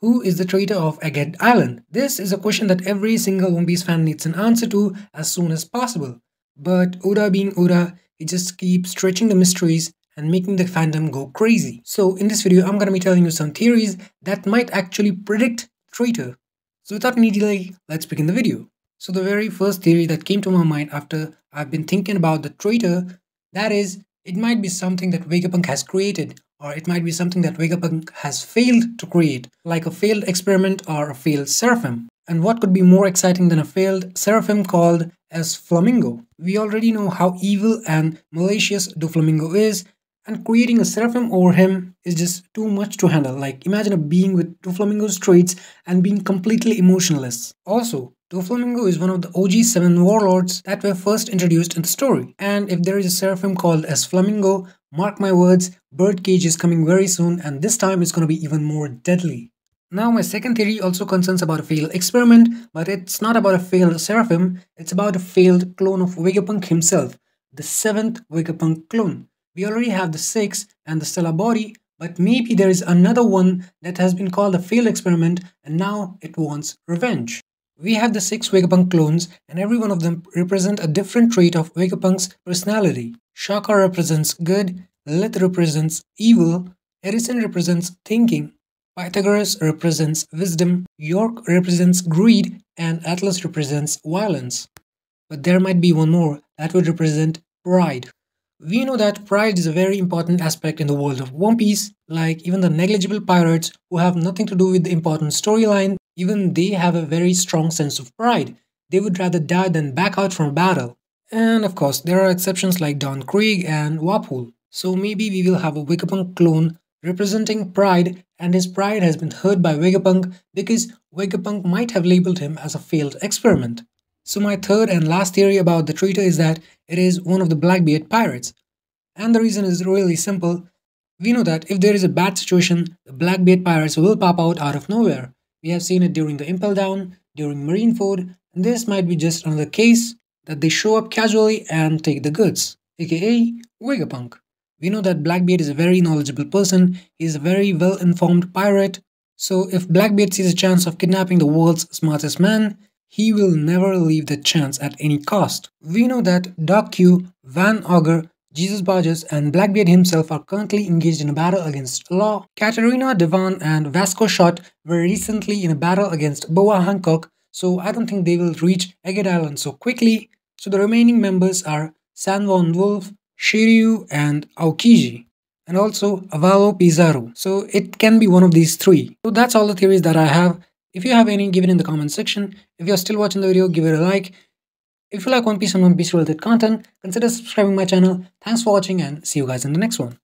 Who is the traitor of Egghead Island? This is a question that every single One Piece fan needs an answer to as soon as possible. But Oda being Oda, he just keeps stretching the mysteries and making the fandom go crazy. So in this video, I'm gonna be telling you some theories that might actually predict the traitor. So without any delay, let's begin the video. So the very first theory that came to my mind after I've been thinking about the traitor, that is, it might be something that Vegapunk has created, or it might be something that Vegapunk has failed to create, like a failed experiment or a failed seraphim. And what could be more exciting than a failed seraphim called S-FLAMINGO? We already know how evil and malicious Doflamingo is, and creating a seraphim over him is just too much to handle. Like, imagine a being with Doflamingo's traits and being completely emotionless. Also, Doflamingo is one of the OG 7 warlords that were first introduced in the story. And if there is a seraphim called S-FLAMINGO, mark my words, Birdcage is coming very soon, and this time it's going to be even more deadly. Now my second theory also concerns about a failed experiment, but it's not about a failed seraphim, it's about a failed clone of Vegapunk himself, the 7th Vegapunk clone. We already have the 6th and the stellar body, but maybe there is another one that has been called a failed experiment and now it wants revenge. We have the 6 Vegapunk clones and every one of them represent a different trait of Vegapunk's personality. Shaka represents good, Lilith represents evil, Erison represents thinking, Pythagoras represents wisdom, York represents greed, and Atlas represents violence. But there might be one more that would represent pride. We know that pride is a very important aspect in the world of One Piece, like even the negligible pirates who have nothing to do with the important storyline, even they have a very strong sense of pride. They would rather die than back out from a battle. And of course, there are exceptions like Don Krieg and Wapol. So maybe we will have a Vegapunk clone representing pride, and his pride has been hurt by Vegapunk because Vegapunk might have labeled him as a failed experiment. So my third and last theory about the traitor is that it is one of the Blackbeard pirates. And the reason is really simple. We know that if there is a bad situation, the Blackbeard pirates will pop out of nowhere. We have seen it during the Impel Down, during Marineford, and this might be just another case that they show up casually and take the goods, aka Vegapunk. We know that Blackbeard is a very knowledgeable person, he is a very well-informed pirate, so if Blackbeard sees a chance of kidnapping the world's smartest man, he will never leave that chance at any cost. We know that Doc Q, Van Augur, Jesus Barges, and Blackbeard himself are currently engaged in a battle against Law. Katarina, Devon, and Vasco Shot were recently in a battle against Boa Hancock, so I don't think they will reach Egghead Island so quickly. So the remaining members are San Juan Wolf, Shiryu, and Aokiji, and also Avalo Pizarro. So it can be one of these three. So that's all the theories that I have. If you have any, give it in the comment section. If you're still watching the video, give it a like. If you like One Piece and One Piece related content, consider subscribing my channel. Thanks for watching and see you guys in the next one.